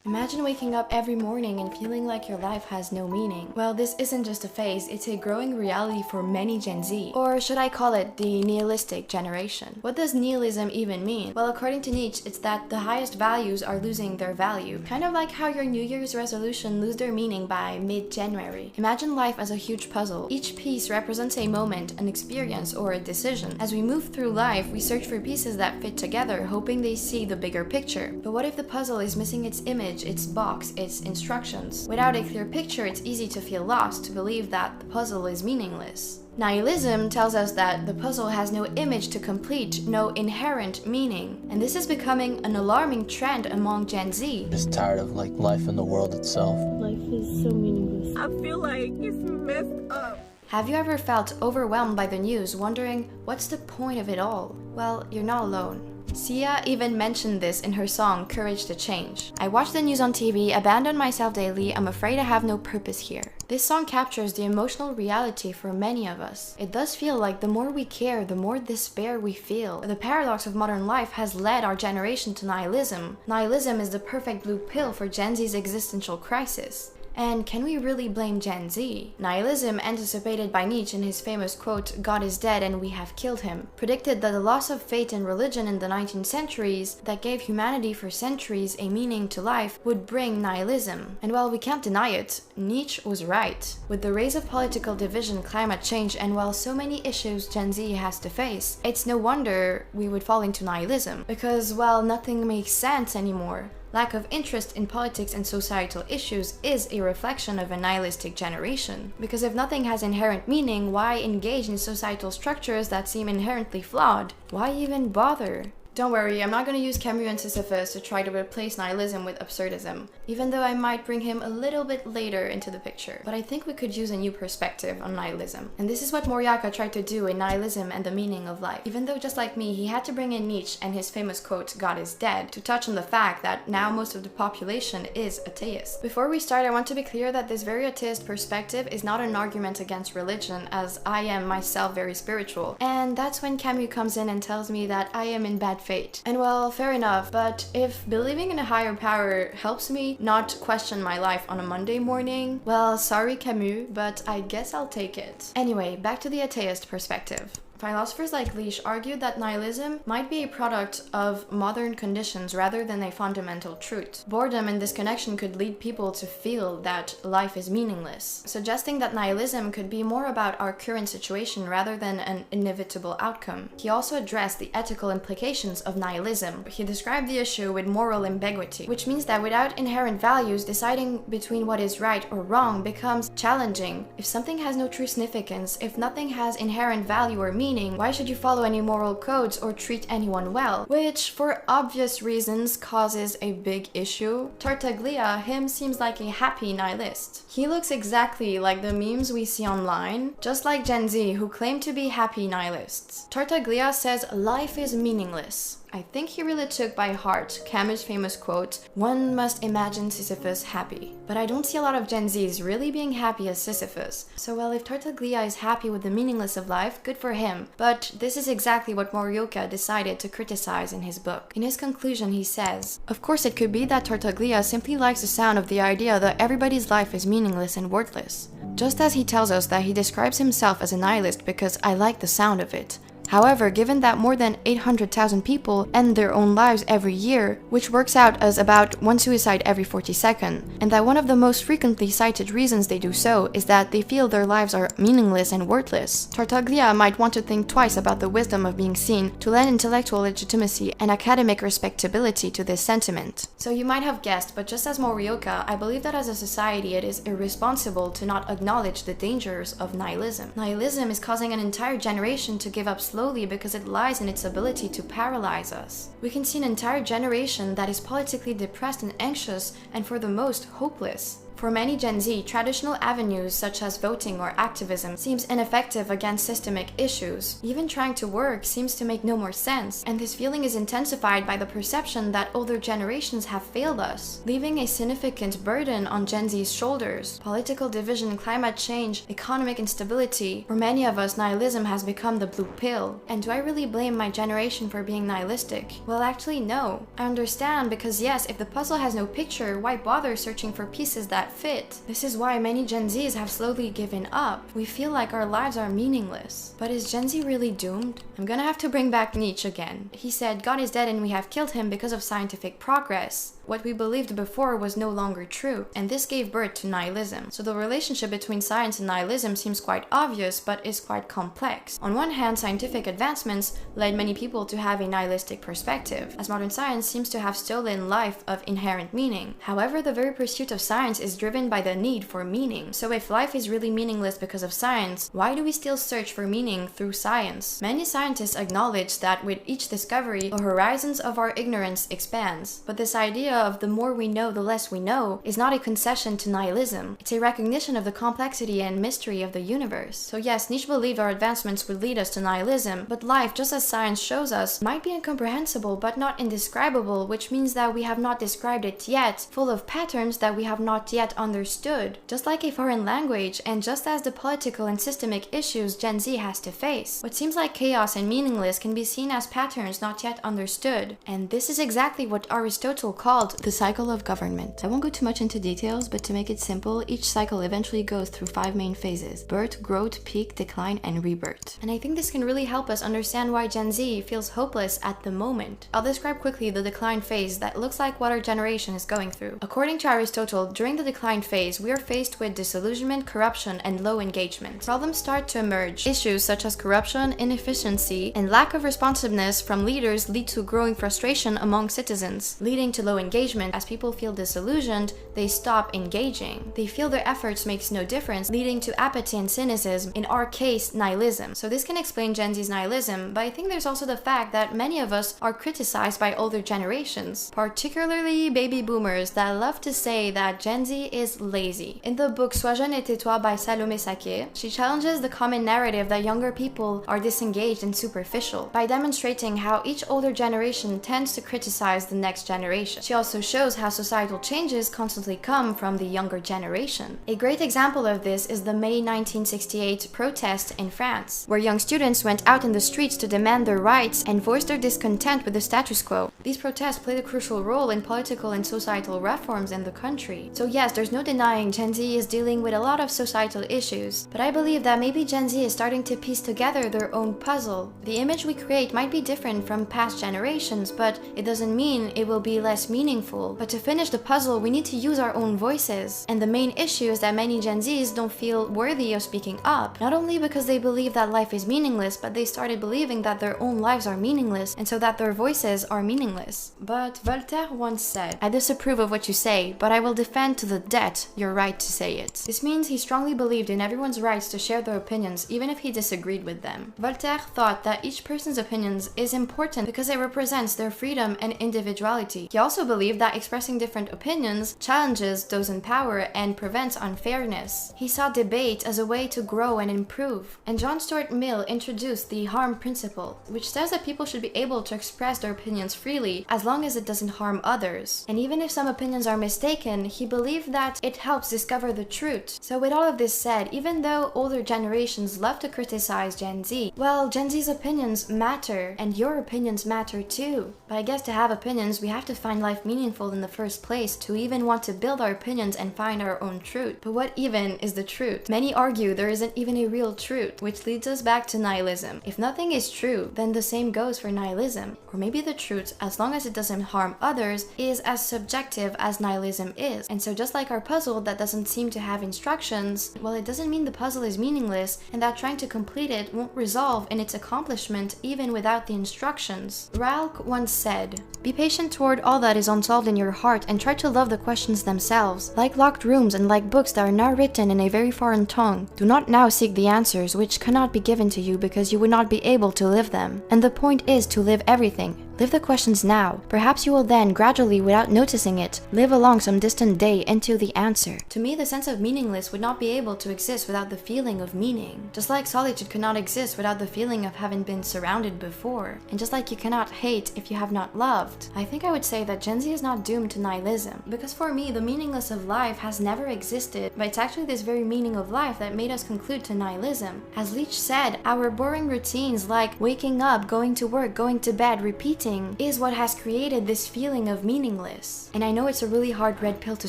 Imagine waking up every morning and feeling like your life has no meaning. Well, this isn't just a phase, it's a growing reality for many Gen Z. Or should I call it the nihilistic generation? What does nihilism even mean? Well, according to Nietzsche, it's that the highest values are losing their value. Kind of like how your New Year's resolution lose their meaning by mid-January. Imagine life as a huge puzzle. Each piece represents a moment, an experience, or a decision. As we move through life, we search for pieces that fit together, hoping they see the bigger picture. But what if the puzzle is missing its image, its box, its instructions? Without a clear picture, it's easy to feel lost, to believe that the puzzle is meaningless. Nihilism tells us that the puzzle has no image to complete, no inherent meaning. And this is becoming an alarming trend among Gen Z. Just tired of life in the world itself. Life is so meaningless. I feel like it's messed up. Have you ever felt overwhelmed by the news, wondering what's the point of it all? Well, you're not alone. Sia even mentioned this in her song Courage to Change. I watch the news on TV, abandon myself daily, I'm afraid I have no purpose here. This song captures the emotional reality for many of us. It does feel like the more we care, the more despair we feel. The paradox of modern life has led our generation to nihilism. Nihilism is the perfect blue pill for Gen Z's existential crisis. And can we really blame Gen Z? Nihilism, anticipated by Nietzsche in his famous quote, "God is dead and we have killed him," predicted that the loss of faith in religion in the 19th centuries that gave humanity for centuries a meaning to life would bring nihilism. And while we can't deny it, Nietzsche was right. With the rise of political division, climate change, and while so many issues Gen Z has to face, it's no wonder we would fall into nihilism. Because, well, nothing makes sense anymore. Lack of interest in politics and societal issues is a reflection of a nihilistic generation. Because if nothing has inherent meaning, why engage in societal structures that seem inherently flawed? Why even bother? Don't worry, I'm not going to use Camus and Sisyphus to try to replace nihilism with absurdism, even though I might bring him a little bit later into the picture. But I think we could use a new perspective on nihilism. And this is what Moriaka tried to do in Nihilism and the Meaning of Life. Even though, just like me, he had to bring in Nietzsche and his famous quote, "God is dead," to touch on the fact that now most of the population is atheist. Before we start, I want to be clear that this very atheist perspective is not an argument against religion, as I am myself very spiritual. And that's when Camus comes in and tells me that I am in bad fate. And well, fair enough, but if believing in a higher power helps me not question my life on a Monday morning, well, sorry Camus, but I guess I'll take it. Anyway, back to the atheist perspective. Philosophers like Leach argued that nihilism might be a product of modern conditions rather than a fundamental truth. Boredom and disconnection could lead people to feel that life is meaningless, suggesting that nihilism could be more about our current situation rather than an inevitable outcome. He also addressed the ethical implications of nihilism. He described the issue with moral ambiguity, which means that without inherent values, deciding between what is right or wrong becomes challenging. If something has no true significance, if nothing has inherent value or meaning, why should you follow any moral codes or treat anyone well? Which, for obvious reasons, causes a big issue. Tartaglia, him, seems like a happy nihilist. He looks exactly like the memes we see online, just like Gen Z, who claim to be happy nihilists. Tartaglia says life is meaningless. I think he really took by heart Camus' famous quote, "One must imagine Sisyphus happy." But I don't see a lot of Gen Zs really being happy as Sisyphus. So well, if Tartaglia is happy with the meaningless of life, good for him. But this is exactly what Morioka decided to criticize in his book. In his conclusion, he says, "Of course it could be that Tartaglia simply likes the sound of the idea that everybody's life is meaningless and worthless. Just as he tells us that he describes himself as a nihilist because I like the sound of it. However, given that more than 800,000 people end their own lives every year, which works out as about one suicide every 40 seconds, and that one of the most frequently cited reasons they do so is that they feel their lives are meaningless and worthless, Tartaglia might want to think twice about the wisdom of being seen to lend intellectual legitimacy and academic respectability to this sentiment." So you might have guessed, but just as Morioka, I believe that as a society it is irresponsible to not acknowledge the dangers of nihilism. Nihilism is causing an entire generation to give up slowly because it lies in its ability to paralyze us. We can see an entire generation that is politically depressed and anxious and for the most hopeless. For many Gen Z, traditional avenues such as voting or activism seems ineffective against systemic issues. Even trying to work seems to make no more sense, and this feeling is intensified by the perception that older generations have failed us, leaving a significant burden on Gen Z's shoulders. Political division, climate change, economic instability. For many of us, nihilism has become the blue pill. And do I really blame my generation for being nihilistic? Well, actually, no. I understand because yes, if the puzzle has no picture, why bother searching for pieces that fit? This is why many Gen Zs have slowly given up. We feel like our lives are meaningless. But is Gen Z really doomed? I'm gonna have to bring back Nietzsche again. He said, God is dead and we have killed him because of scientific progress. What we believed before was no longer true, and this gave birth to nihilism. So the relationship between science and nihilism seems quite obvious, but is quite complex. On one hand, scientific advancements led many people to have a nihilistic perspective, as modern science seems to have stolen life of inherent meaning. However, the very pursuit of science is driven by the need for meaning. So if life is really meaningless because of science, why do we still search for meaning through science? Many scientists acknowledge that with each discovery, the horizons of our ignorance expands. But this idea of the more we know, the less we know is not a concession to nihilism. It's a recognition of the complexity and mystery of the universe. So yes, Nietzsche believed our advancements would lead us to nihilism, but life, just as science shows us, might be incomprehensible but not indescribable, which means that we have not described it yet, full of patterns that we have not yet understood. Just like a foreign language, and just as the political and systemic issues Gen Z has to face, what seems like chaos and meaningless can be seen as patterns not yet understood. And this is exactly what Aristotle called the cycle of government. I won't go too much into details, but to make it simple, each cycle eventually goes through 5 main phases: birth, growth, peak, decline, and rebirth. And I think this can really help us understand why Gen Z feels hopeless at the moment. I'll describe quickly the decline phase that looks like what our generation is going through. According to Aristotle, during the decline phase, we are faced with disillusionment, corruption, and low engagement. Problems start to emerge. Issues such as corruption, inefficiency, and lack of responsiveness from leaders lead to growing frustration among citizens, leading to low engagement. As people feel disillusioned, they stop engaging. They feel their efforts makes no difference, leading to apathy and cynicism, in our case, nihilism. So this can explain Gen Z's nihilism, but I think there's also the fact that many of us are criticized by older generations, particularly baby boomers that love to say that Gen Z is lazy. In the book Sois jeune et tais-toi by Salomé Saké, she challenges the common narrative that younger people are disengaged and superficial by demonstrating how each older generation tends to criticize the next generation. She also shows how societal changes constantly come from the younger generation. A great example of this is the May 1968 protest in France, where young students went out in the streets to demand their rights and voice their discontent with the status quo. These protests played a crucial role in political and societal reforms in the country. So yes, there's no denying Gen Z is dealing with a lot of societal issues, but I believe that maybe Gen Z is starting to piece together their own puzzle. The image we create might be different from past generations, but it doesn't mean it will be less meaningful. But to finish the puzzle, we need to use our own voices. And the main issue is that many Gen Zs don't feel worthy of speaking up, not only because they believe that life is meaningless, but they started believing that their own lives are meaningless, and so that their voices are meaningless. But Voltaire once said, "I disapprove of what you say, but I will defend to the death your right to say it." This means he strongly believed in everyone's rights to share their opinions, even if he disagreed with them. Voltaire thought that each person's opinions is important because it represents their freedom and individuality. He also believed that expressing different opinions challenges those in power and prevents unfairness. He saw debate as a way to grow and improve. And John Stuart Mill introduced the harm principle, which says that people should be able to express their opinions freely as long as it doesn't harm others. And even if some opinions are mistaken, he believed that it helps discover the truth. So with all of this said, even though older generations love to criticize Gen Z, well, Gen Z's opinions matter, and your opinions matter too. But I guess to have opinions, we have to find life meaningful in the first place to even want to build our opinions and find our own truth. But what even is the truth? Many argue there isn't even a real truth, which leads us back to nihilism. If nothing is true, then the same goes for nihilism. Or maybe the truth, as long as it doesn't harm others, is as subjective as nihilism is. And so just like our puzzle that doesn't seem to have instructions, well, it doesn't mean the puzzle is meaningless and that trying to complete it won't resolve in its accomplishment even without the instructions. Ralph once said, "Be patient toward all that is unsolved in your heart and try to love the questions themselves. Like locked rooms and like books that are now written in a very foreign tongue, do not now seek the answers which cannot be given to you because you would not be able to live them. And the point is to live everything, Live the questions now. Perhaps you will then, gradually, without noticing it, live along some distant day into the answer. To me, the sense of meaningless would not be able to exist without the feeling of meaning. Just like solitude could not exist without the feeling of having been surrounded before. And just like you cannot hate if you have not loved. I think I would say that Gen Z is not doomed to nihilism. Because for me, the meaningless of life has never existed, but it's actually this very meaning of life that made us conclude to nihilism. As Leach said, our boring routines like waking up, going to work, going to bed, repeating is what has created this feeling of meaningless. And I know it's a really hard red pill to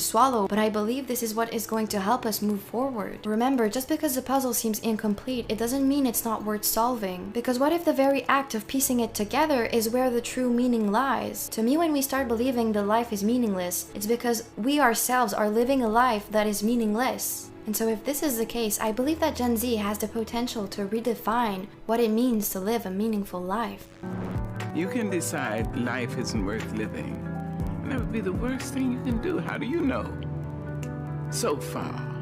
swallow, but I believe this is what is going to help us move forward. Remember, just because the puzzle seems incomplete, it doesn't mean it's not worth solving. Because what if the very act of piecing it together is where the true meaning lies? To me, when we start believing that life is meaningless, it's because we ourselves are living a life that is meaningless. And so if this is the case, I believe that Gen Z has the potential to redefine what it means to live a meaningful life. You can decide life isn't worth living. And that would be the worst thing you can do. How do you know? So far.